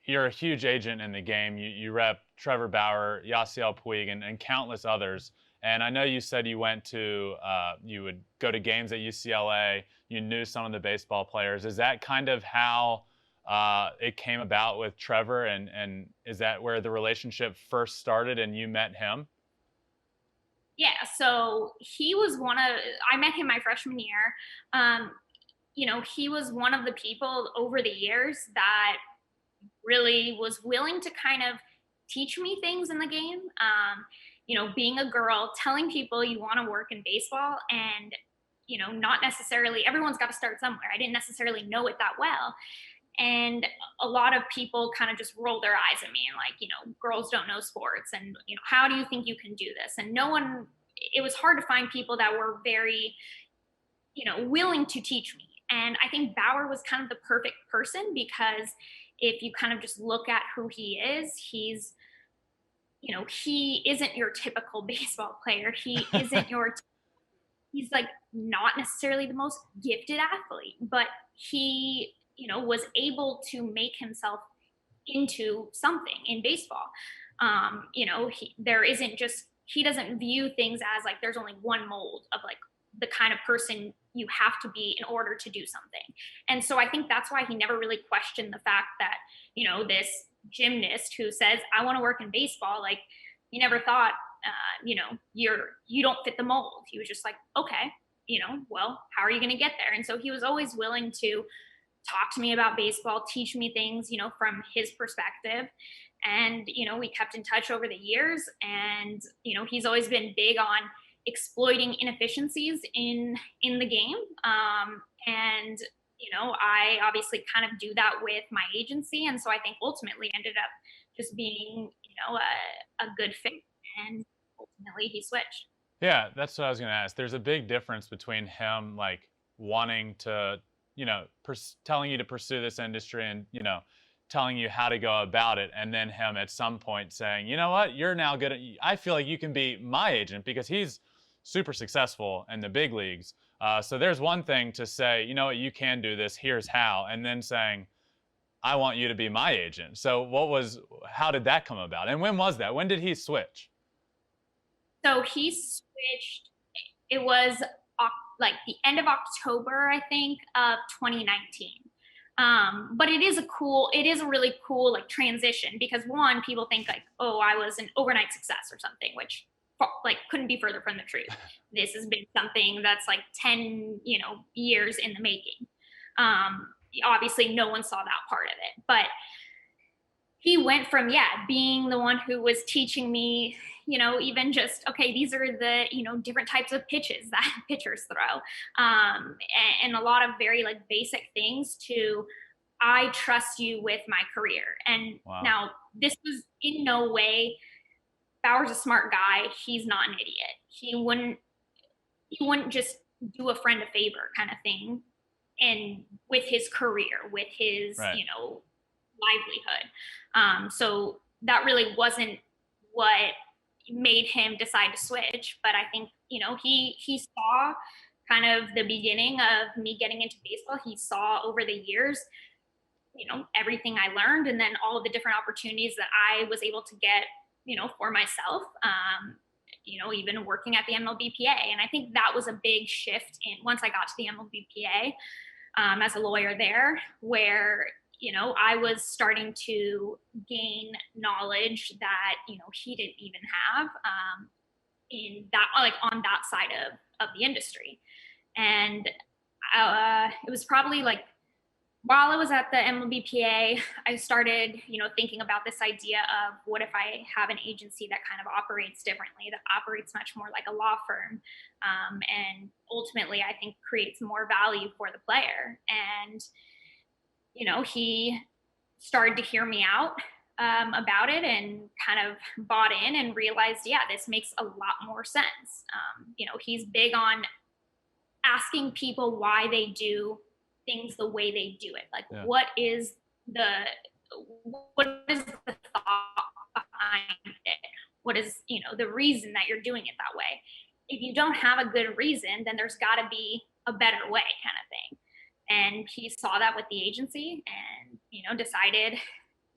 you're a huge agent in the game. You rep Trevor Bauer, Yasiel Puig, and countless others. And I know you said you went to, you would go to games at UCLA. You knew some of the baseball players. Is that kind of how it came about with Trevor? And is that where the relationship first started and you met him? Yeah, so he was I met him my freshman year. Um, he was one of the people over the years that really was willing to kind of teach me things in the game. Being a girl, telling people you want to work in baseball and, not necessarily everyone's got to start somewhere. I didn't necessarily know it that well. And a lot of people kind of just roll their eyes at me and like, girls don't know sports and, how do you think you can do this? And no one, it was hard to find people that were very, willing to teach me. And I think Bauer was kind of the perfect person because if you kind of just look at who he is, he isn't your typical baseball player. He's like not necessarily the most gifted athlete, but he, was able to make himself into something in baseball. There isn't just, he doesn't view things as like there's only one mold of like the kind of person you have to be in order to do something. And so I think that's why he never really questioned the fact that, this gymnast who says, I want to work in baseball, like he never thought, you don't fit the mold. He was just like, okay, well, how are you going to get there? And so he was always willing to talk to me about baseball, teach me things, from his perspective. And, we kept in touch over the years. And, he's always been big on exploiting inefficiencies in the game. And, I obviously kind of do that with my agency. And so I think ultimately ended up just being, a good fit. And ultimately he switched. Yeah, that's what I was going to ask. There's a big difference between him like wanting to, telling you to pursue this industry and, telling you how to go about it, and then him at some point saying, you know what, you're now good at, I feel like you can be my agent because he's super successful in the big leagues. So there's one thing to say, you know what, you can do this, here's how, and then saying, I want you to be my agent. So how did that come about? And when was that? When did he switch? So he switched, it was like the end of October, I think, of 2019. But it is a really cool like transition because one, people think like, oh, I was an overnight success or something, which like couldn't be further from the truth. This has been something that's like 10, years in the making. Obviously no one saw that part of it, but he went from being the one who was teaching me, even just okay, these are the different types of pitches that pitchers throw, and a lot of very like basic things to I trust you with my career. And Wow. now this was in no way, Bauer's a smart guy, he's not an idiot. He wouldn't just do a friend a favor kind of thing and with his career, with his Right. livelihood. So that really wasn't what made him decide to switch. But I think he saw kind of the beginning of me getting into baseball. He saw over the years, everything I learned, and then all of the different opportunities that I was able to get, for myself. Even working at the MLBPA. And I think that was a big shift in once I got to the MLBPA, as a lawyer there, where I was starting to gain knowledge that he didn't even have, in that like on that side of the industry. And it was probably like while I was at the MLBPA, I started, thinking about this idea of what if I have an agency that kind of operates differently, that operates much more like a law firm, and ultimately, I think creates more value for the player. And he started to hear me out, about it and kind of bought in and realized, yeah, this makes a lot more sense. He's big on asking people why they do things the way they do it. Like, Yeah. the what is the thought behind it? What is the reason that you're doing it that way? If you don't have a good reason, then there's got to be a better way, kind of thing. And he saw that with the agency, and decided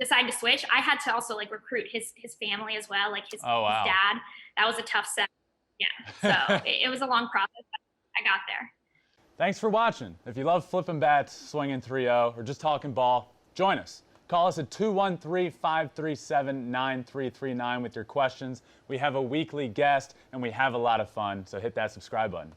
decide to switch, I had to also like recruit his family as well, like his Oh, wow. his dad. That was a tough set. Yeah, so it was a long process, but I got there. Thanks for watching. If you love flipping bats, swinging 3-0, or just talking ball, join us. Call us at 213-537-9339 with your questions. We have a weekly guest, and we have a lot of fun, so hit that subscribe button.